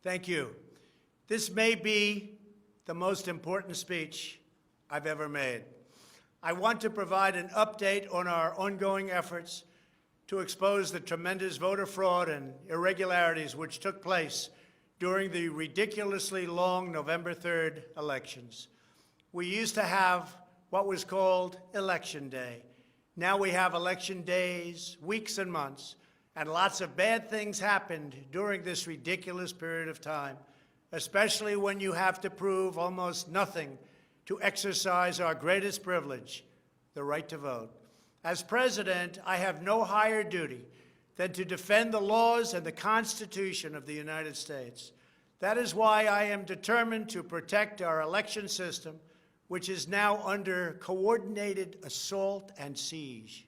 Thank you. This may be the most important speech I've ever made. I want to provide an update on our ongoing efforts to expose the tremendous voter fraud and irregularities which took place during the ridiculously long November 3rd elections. We used to have what was called Election Day. Now we have election days, weeks and months, and lots of bad things happened during this ridiculous period of time, especially when you have to prove almost nothing to exercise our greatest privilege, the right to vote. As president, I have no higher duty than to defend the laws and the Constitution of the United States. That is why I am determined to protect our election system, which is now under coordinated assault and siege.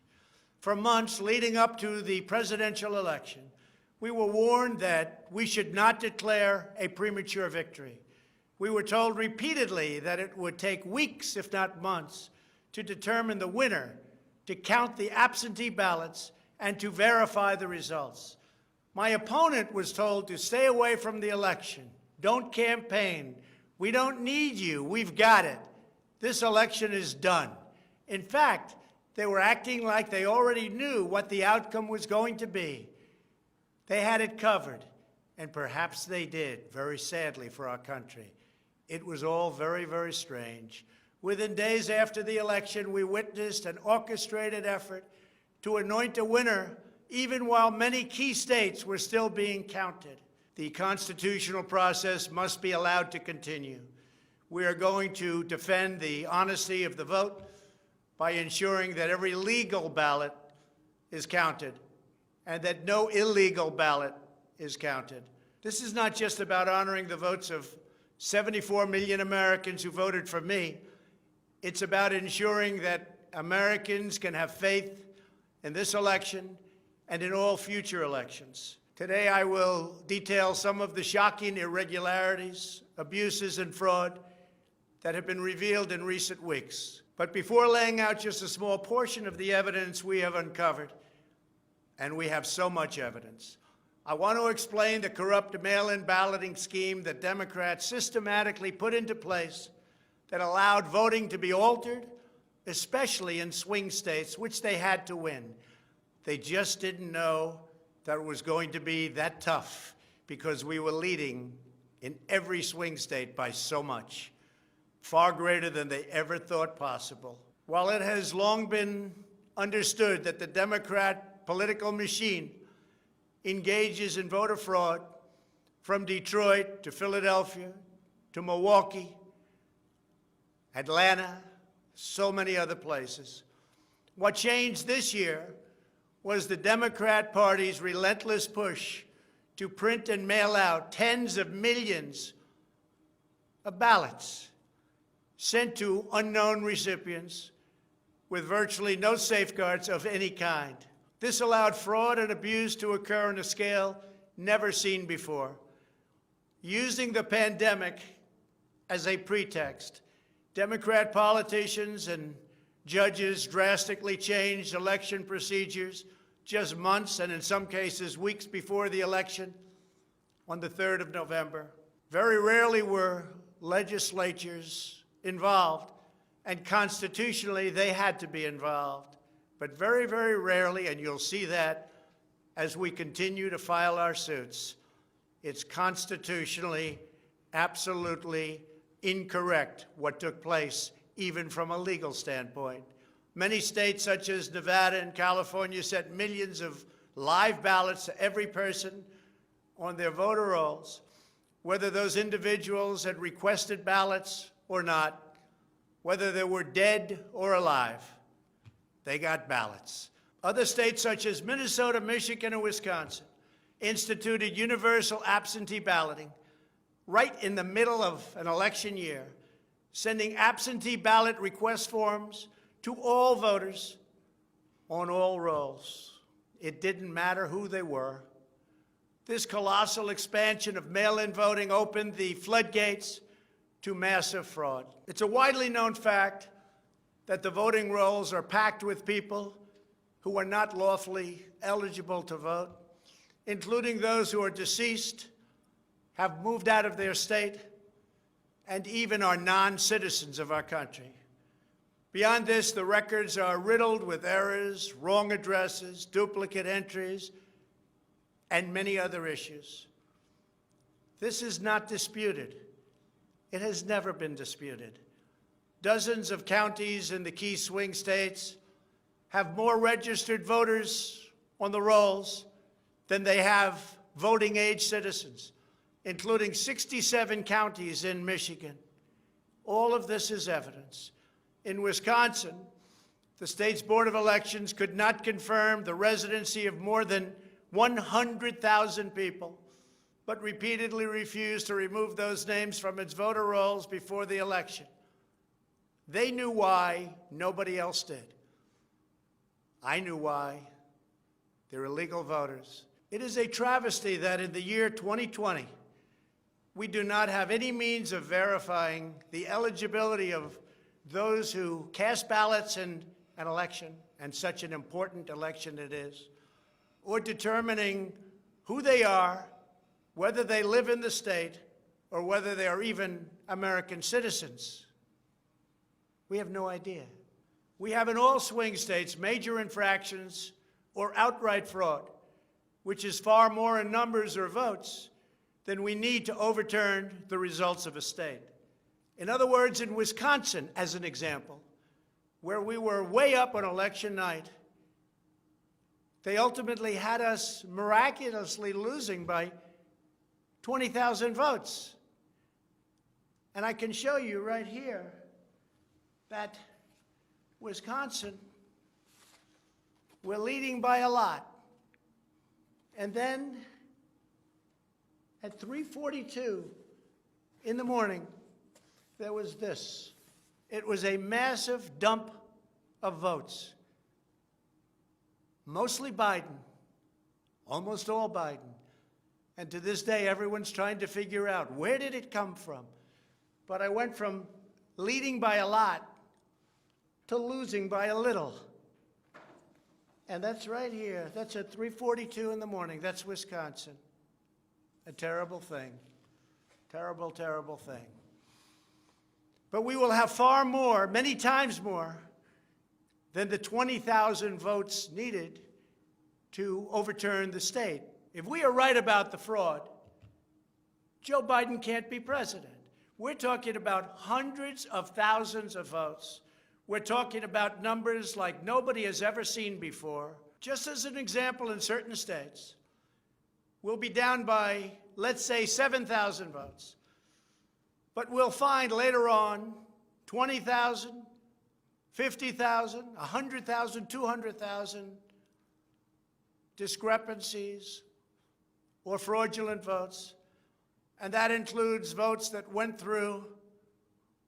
For months leading up to the presidential election, we were warned that we should not declare a premature victory. We were told repeatedly that it would take weeks, if not months, to determine the winner, to count the absentee ballots, and to verify the results. My opponent was told to stay away from the election. Don't campaign. We don't need you. We've got it. This election is done. In fact, they were acting like they already knew what the outcome was going to be. They had it covered, and perhaps they did, very sadly for our country. It was all very, very strange. Within days after the election, we witnessed an orchestrated effort to anoint a winner, even while many key states were still being counted. The constitutional process must be allowed to continue. We are going to defend the honesty of the vote by ensuring that every legal ballot is counted and that no illegal ballot is counted. This is not just about honoring the votes of 74 million Americans who voted for me. It's about ensuring that Americans can have faith in this election and in all future elections. Today, I will detail some of the shocking irregularities, abuses, and fraud that have been revealed in recent weeks. But before laying out just a small portion of the evidence we have uncovered, and we have so much evidence, I want to explain the corrupt mail-in balloting scheme that Democrats systematically put into place that allowed voting to be altered, especially in swing states, which they had to win. They just didn't know that it was going to be that tough because we were leading in every swing state by so much, far greater than they ever thought possible. While it has long been understood that the Democrat political machine engages in voter fraud from Detroit to Philadelphia to Milwaukee, Atlanta, so many other places, what changed this year was the Democrat Party's relentless push to print and mail out tens of millions of ballots sent to unknown recipients with virtually no safeguards of any kind. This allowed fraud and abuse to occur on a scale never seen before. Using the pandemic as a pretext, Democrat politicians and judges drastically changed election procedures just months and in some cases weeks before the election on the 3rd of November. Very rarely were legislatures involved, and constitutionally they had to be involved. But very, very rarely, and you'll see that as we continue to file our suits, it's constitutionally absolutely incorrect what took place, even from a legal standpoint. Many states, such as Nevada and California, sent millions of live ballots to every person on their voter rolls, whether those individuals had requested ballots or not, whether they were dead or alive. They got ballots. Other states, such as Minnesota, Michigan, and Wisconsin, instituted universal absentee balloting right in the middle of an election year, sending absentee ballot request forms to all voters on all rolls. It didn't matter who they were. This colossal expansion of mail-in voting opened the floodgates to massive fraud. It's a widely known fact that the voting rolls are packed with people who are not lawfully eligible to vote, including those who are deceased have moved out of their state and even are non-citizens of our country. Beyond this, the records are riddled with errors, wrong addresses, duplicate entries, and many other issues. This is not disputed. It has never been disputed. Dozens of counties in the key swing states have more registered voters on the rolls than they have voting-age citizens, including 67 counties in Michigan. All of this is evidence. In Wisconsin, the state's Board of Elections could not confirm the residency of more than 100,000 people, but repeatedly refused to remove those names from its voter rolls before the election. They knew why, nobody else did. I knew why. They're illegal voters. It is a travesty that in the year 2020, we do not have any means of verifying the eligibility of those who cast ballots in an election, and such an important election it is, or determining who they are, whether they live in the state, or whether they are even American citizens. We have no idea. We have in all swing states major infractions or outright fraud, which is far more in numbers or votes than we need to overturn the results of a state. In other words, in Wisconsin, as an example, where we were way up on election night, they ultimately had us miraculously losing by 20,000 votes. And I can show you right here that Wisconsin, we're leading by a lot. And then at 3:42 in the morning, there was this. It was a massive dump of votes. Mostly Biden, almost all Biden. And to this day, everyone's trying to figure out, where did it come from? But I went from leading by a lot to losing by a little. And that's right here. That's at 3:42 in the morning. That's Wisconsin. A terrible thing. Terrible, terrible thing. But we will have far more, many times more, than the 20,000 votes needed to overturn the state. If we are right about the fraud, Joe Biden can't be president. We're talking about hundreds of thousands of votes. We're talking about numbers like nobody has ever seen before. Just as an example, in certain states, we'll be down by, let's say, 7,000 votes. But we'll find later on 20,000, 50,000, 100,000, 200,000 discrepancies or fraudulent votes. And that includes votes that went through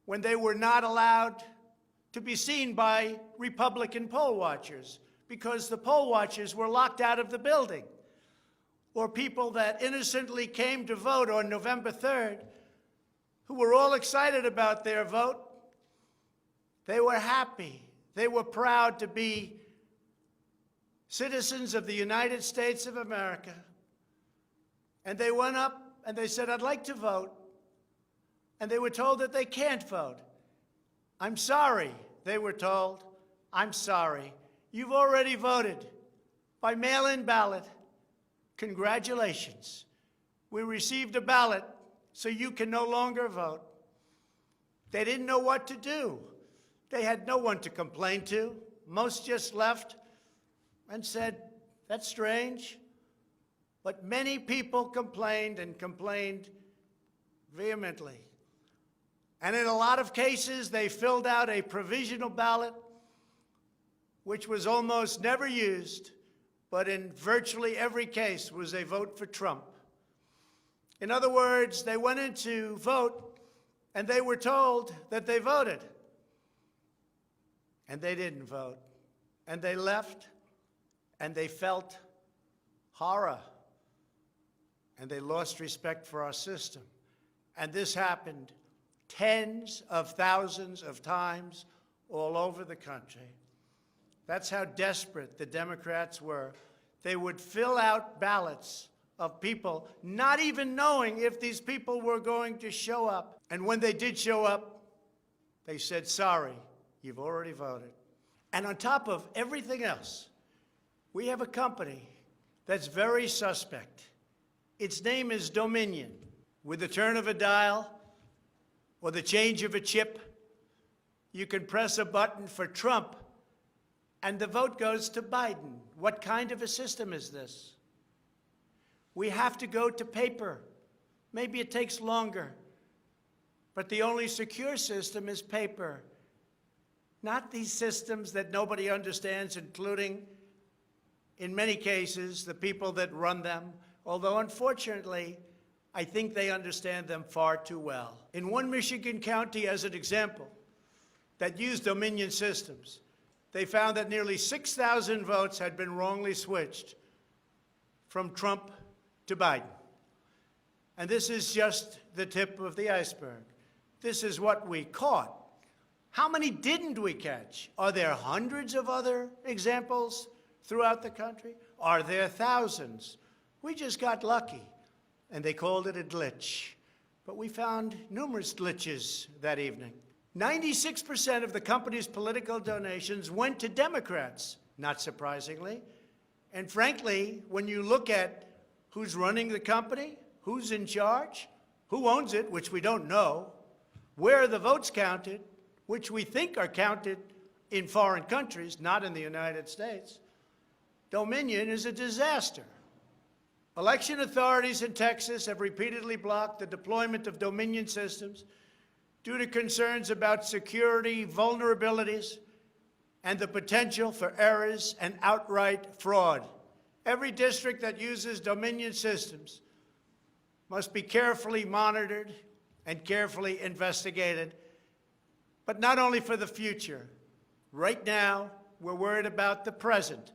when they were not allowed to be seen by Republican poll watchers because the poll watchers were locked out of the building. Or people that innocently came to vote on November 3rd, who were all excited about their vote. They were happy. They were proud to be citizens of the United States of America. And they went up and they said, I'd like to vote. And they were told that they can't vote. I'm sorry, they were told. I'm sorry. You've already voted by mail-in ballot. Congratulations. We received a ballot, so you can no longer vote. They didn't know what to do. They had no one to complain to. Most just left and said, that's strange. But many people complained and complained vehemently. And in a lot of cases, they filled out a provisional ballot, which was almost never used, but in virtually every case was a vote for Trump. In other words, they went in to vote, and they were told that they voted. And they didn't vote. And they left, and they felt horror. And they lost respect for our system. And this happened tens of thousands of times all over the country. That's how desperate the Democrats were. They would fill out ballots of people not even knowing if these people were going to show up. And when they did show up, they said, sorry, you've already voted. And on top of everything else, we have a company that's very suspect. Its name is Dominion. With the turn of a dial or the change of a chip, you can press a button for Trump and the vote goes to Biden. What kind of a system is this? We have to go to paper. Maybe it takes longer, but the only secure system is paper. Not these systems that nobody understands, including, in many cases, the people that run them, although unfortunately, I think they understand them far too well. In one Michigan county, as an example, that used Dominion systems, they found that nearly 6,000 votes had been wrongly switched from Trump to Biden. And this is just the tip of the iceberg. This is what we caught. How many didn't we catch? Are there hundreds of other examples throughout the country? Are there thousands? We just got lucky, and they called it a glitch. But we found numerous glitches that evening. 96% of the company's political donations went to Democrats, not surprisingly. And frankly, when you look at who's running the company, who's in charge, who owns it, which we don't know, where are the votes counted, which we think are counted in foreign countries, not in the United States, Dominion is a disaster. Election authorities in Texas have repeatedly blocked the deployment of Dominion systems due to concerns about security vulnerabilities and the potential for errors and outright fraud. Every district that uses Dominion systems must be carefully monitored and carefully investigated, but not only for the future. Right now, we're worried about the present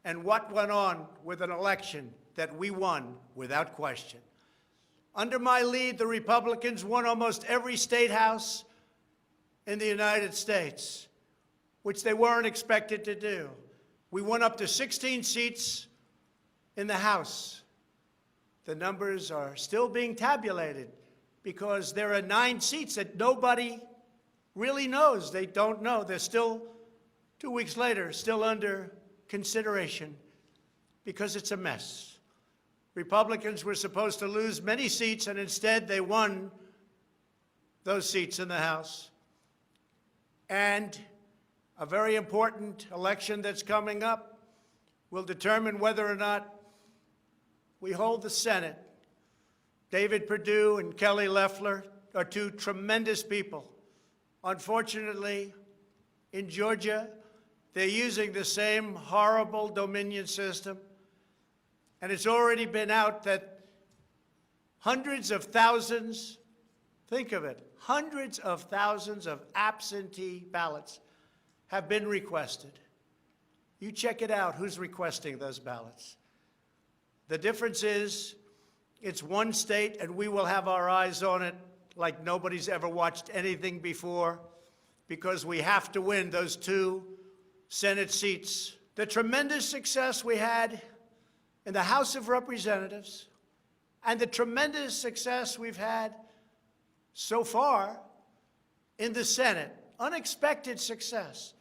and what went on with an election that we won without question. Under my lead, the Republicans won almost every state house in the United States, which they weren't expected to do. We won up to 16 seats in the House. The numbers are still being tabulated because there are 9 seats that nobody really knows. They don't know. They're still, 2 weeks later, still under consideration because it's a mess. Republicans were supposed to lose many seats, and instead they won those seats in the House. And a very important election that's coming up will determine whether or not we hold the Senate. David Perdue and Kelly Loeffler are 2 tremendous people. Unfortunately, in Georgia, they're using the same horrible Dominion system. And it's already been out that hundreds of thousands, think of it, hundreds of thousands of absentee ballots have been requested. You check it out, who's requesting those ballots. The difference is it's one state, and we will have our eyes on it like nobody's ever watched anything before, because we have to win those 2 Senate seats. The tremendous success we had in the House of Representatives and the tremendous success we've had so far in the Senate, unexpected success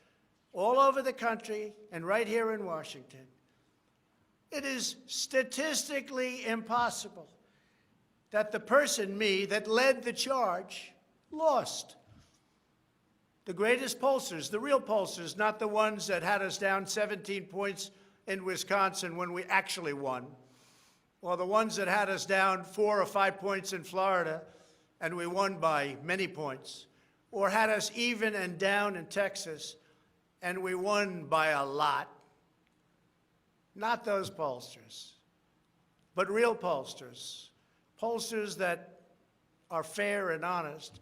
all over the country and right here in Washington. It is statistically impossible that the person, me, that led the charge, lost. The greatest pollsters, the real pollsters, not the ones that had us down 17 points in Wisconsin when we actually won, or the ones that had us down 4 or 5 points in Florida and we won by many points, or had us even and down in Texas and we won by a lot. Not those pollsters, but real pollsters, pollsters that are fair and honest,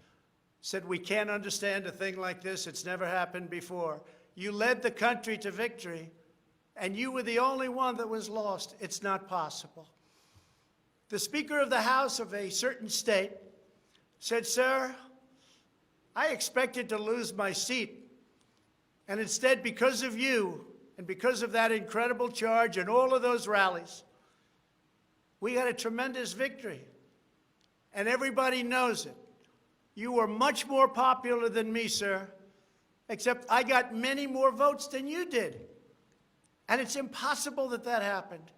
said we can't understand a thing like this. It's never happened before. You led the country to victory, and you were the only one that was lost. It's not possible. The Speaker of the House of a certain state said, sir, I expected to lose my seat, and instead, because of you and because of that incredible charge and all of those rallies, We got a tremendous victory, and everybody knows it. You were much more popular than me, sir, except I got many more votes than you did. And it's impossible that that happened.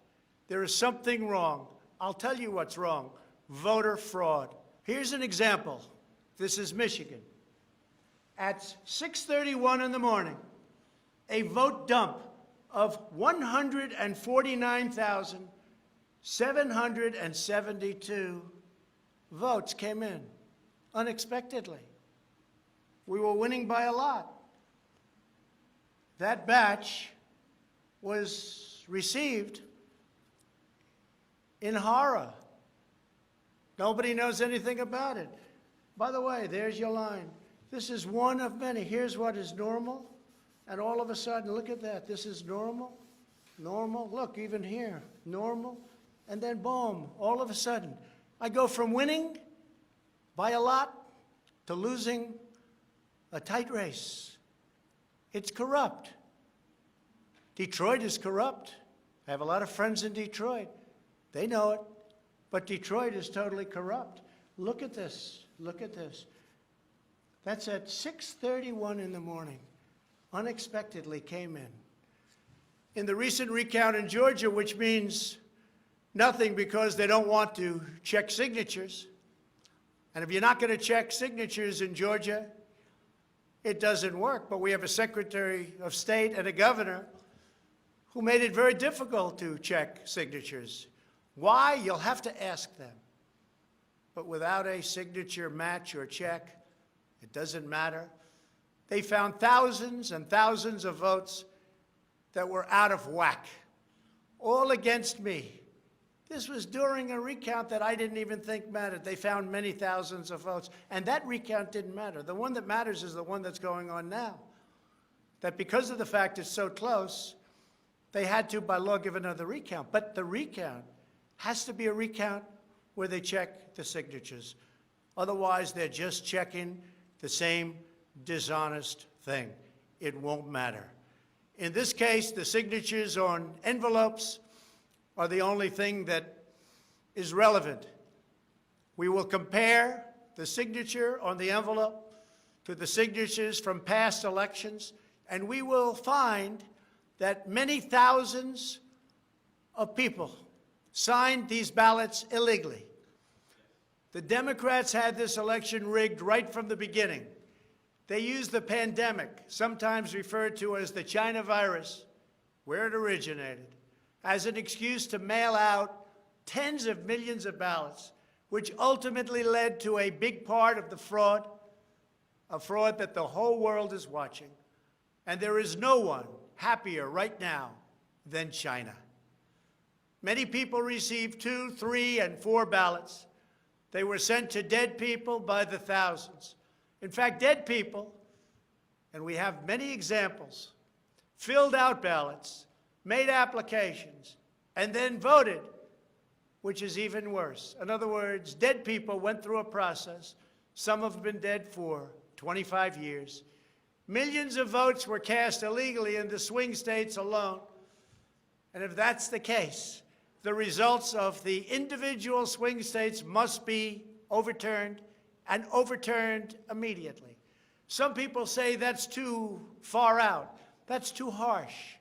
There is something wrong. I'll tell you what's wrong. Voter fraud. Here's an example. This is Michigan. At 6:31 in the morning, a vote dump of 149,772 votes came in unexpectedly. We were winning by a lot. That batch was received in horror. Nobody knows anything about it. By the way, there's your line. This is one of many. Here's what is normal. And all of a sudden, look at that. This is normal, normal. Look, even here, normal. And then boom, all of a sudden, I go from winning by a lot to losing a tight race. It's corrupt. Detroit is corrupt. I have a lot of friends in Detroit. They know it. But Detroit is totally corrupt. Look at this. Look at this. That's at 6:31 in the morning. Unexpectedly came in. In the recent recount in Georgia, which means nothing because they don't want to check signatures. And if you're not going to check signatures in Georgia, it doesn't work. But we have a Secretary of State and a governor who made it very difficult to check signatures. Why? You'll have to ask them. But without a signature match or check, it doesn't matter. They found thousands and thousands of votes that were out of whack, all against me. This was during a recount that I didn't even think mattered. They found many thousands of votes, and that recount didn't matter. The one that matters is the one that's going on now. That because of the fact it's so close, they had to, by law, give another recount. But the recount has to be a recount where they check the signatures. Otherwise, they're just checking the same dishonest thing. It won't matter. In this case, the signatures on envelopes are the only thing that is relevant. We will compare the signature on the envelope to the signatures from past elections, and we will find that many thousands of people signed these ballots illegally. The Democrats had this election rigged right from the beginning. They used the pandemic, sometimes referred to as the China virus, where it originated, as an excuse to mail out tens of millions of ballots, which ultimately led to a big part of the fraud, a fraud that the whole world is watching. And there is no one happier right now than China. Many people received 2, 3, and 4 ballots. They were sent to dead people by the thousands. In fact, dead people, and we have many examples, filled out ballots, made applications, and then voted, which is even worse. In other words, dead people went through a process. Some have been dead for 25 years. Millions of votes were cast illegally in the swing states alone. And if that's the case, the results of the individual swing states must be overturned, and overturned immediately. Some people say that's too far out. That's too harsh.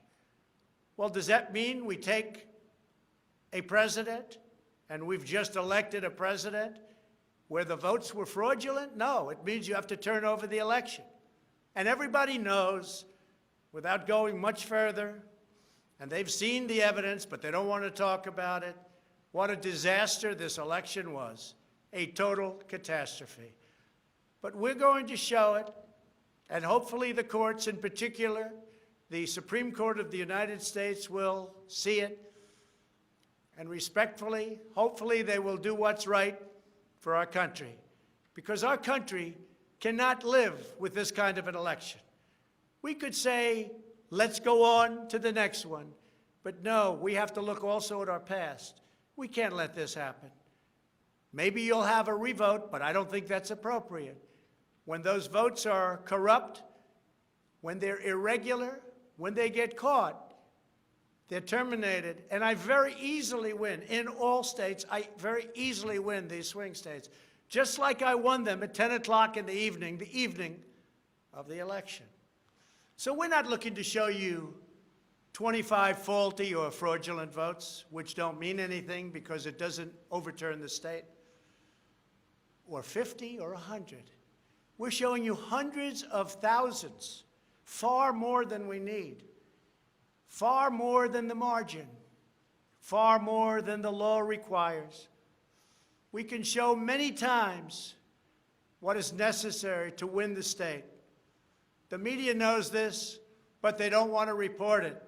Well, does that mean we take a president, and we've just elected a president, where the votes were fraudulent? No, it means you have to turn over the election. And everybody knows, without going much further, and they've seen the evidence, but they don't want to talk about it, what a disaster this election was. A total catastrophe. But we're going to show it, and hopefully the courts, in particular, the Supreme Court of the United States, will see it, and respectfully, hopefully they will do what's right for our country, because our country cannot live with this kind of an election. We could say, let's go on to the next one, but no, we have to look also at our past. We can't let this happen. Maybe you'll have a revote, but I don't think that's appropriate. When those votes are corrupt, when they're irregular, when they get caught, They're terminated, and I very easily win. In all states, I very easily win these swing states, just like I won them at 10 o'clock in the evening of the election. So we're not looking to show you 25 faulty or fraudulent votes, which don't mean anything because it doesn't overturn the state, or 50 or 100. We're showing you hundreds of thousands, far more than we need, far more than the margin, far more than the law requires. We can show many times what is necessary to win the state. The media knows this, but they don't want to report it.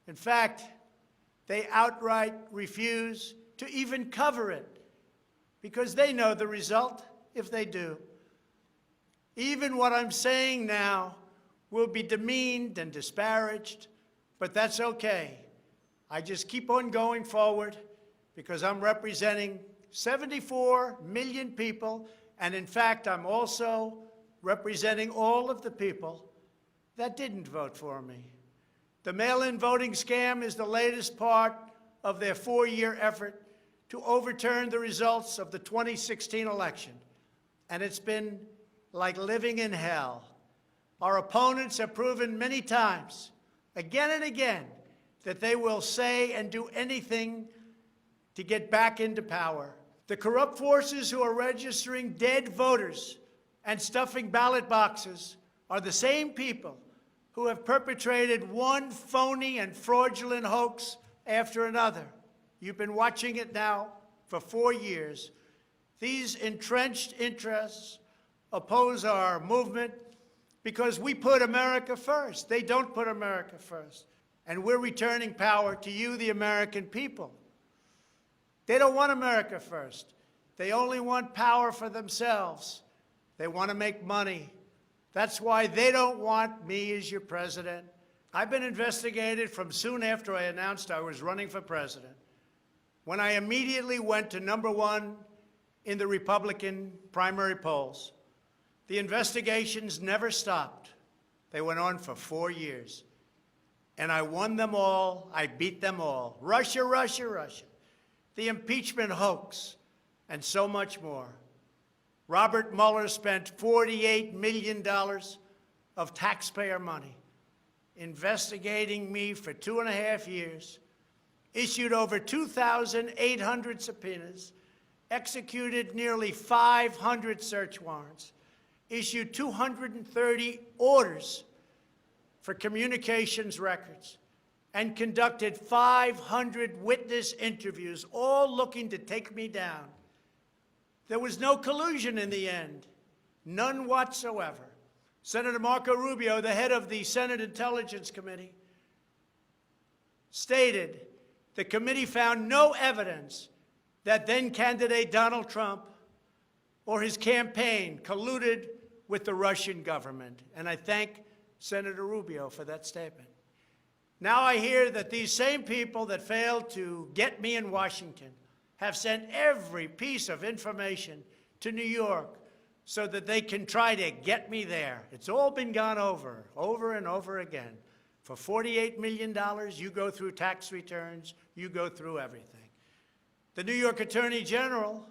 In fact, they outright refuse to even cover it because they know the result if they do. Even what I'm saying now will be demeaned and disparaged, but that's okay. I just keep on going forward because I'm representing 74 million people, and in fact, I'm also representing all of the people that didn't vote for me. The mail-in voting scam is the latest part of their 4-year effort to overturn the results of the 2016 election, and it's been like living in hell. Our opponents have proven many times, again and again, that they will say and do anything to get back into power. The corrupt forces who are registering dead voters and stuffing ballot boxes are the same people who have perpetrated one phony and fraudulent hoax after another. You've been watching it now for 4 years. These entrenched interests oppose our movement because we put America first. They don't put America first. And we're returning power to you, the American people. They don't want America first. They only want power for themselves. They want to make money. That's why they don't want me as your president. I've been investigated from soon after I announced I was running for president, when I immediately went to #1 in the Republican primary polls. The investigations never stopped. They went on for 4 years. And I won them all. I beat them all. Russia, Russia, Russia. The impeachment hoax, and so much more. Robert Mueller spent $48 million of taxpayer money investigating me for 2.5 years, issued over 2,800 subpoenas, executed nearly 500 search warrants, issued 230 orders for communications records, and conducted 500 witness interviews, all looking to take me down. There was no collusion in the end, none whatsoever. Senator Marco Rubio, the head of the Senate Intelligence Committee, stated the committee found no evidence that then-candidate Donald Trump or his campaign colluded with the Russian government. And I thank Senator Rubio for that statement. Now I hear that these same people that failed to get me in Washington have sent every piece of information to New York so that they can try to get me there. It's all been gone over and over again. For $48 million, you go through tax returns, you go through everything. The New York Attorney General,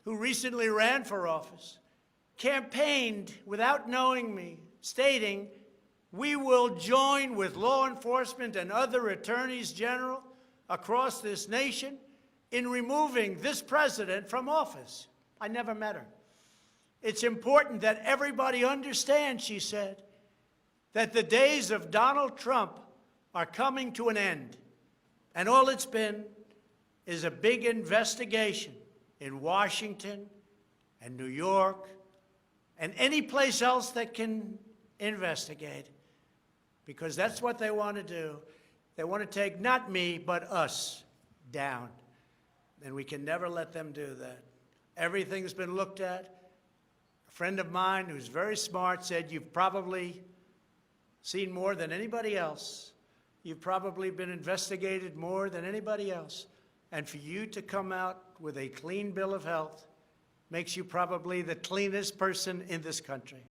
who recently ran for office, campaigned without knowing me, stating, "We will join with law enforcement and other attorneys general across this nation in removing this president from office." I never met her. It's important that everybody understand, she said, that the days of Donald Trump are coming to an end. And all it's been is a big investigation in Washington and New York and any place else that can investigate, because that's what they want to do. They want to take not me, but us down. And we can never let them do that. Everything's been looked at. A friend of mine who's very smart said, "You've probably seen more than anybody else. You've probably been investigated more than anybody else. And for you to come out with a clean bill of health makes you probably the cleanest person in this country."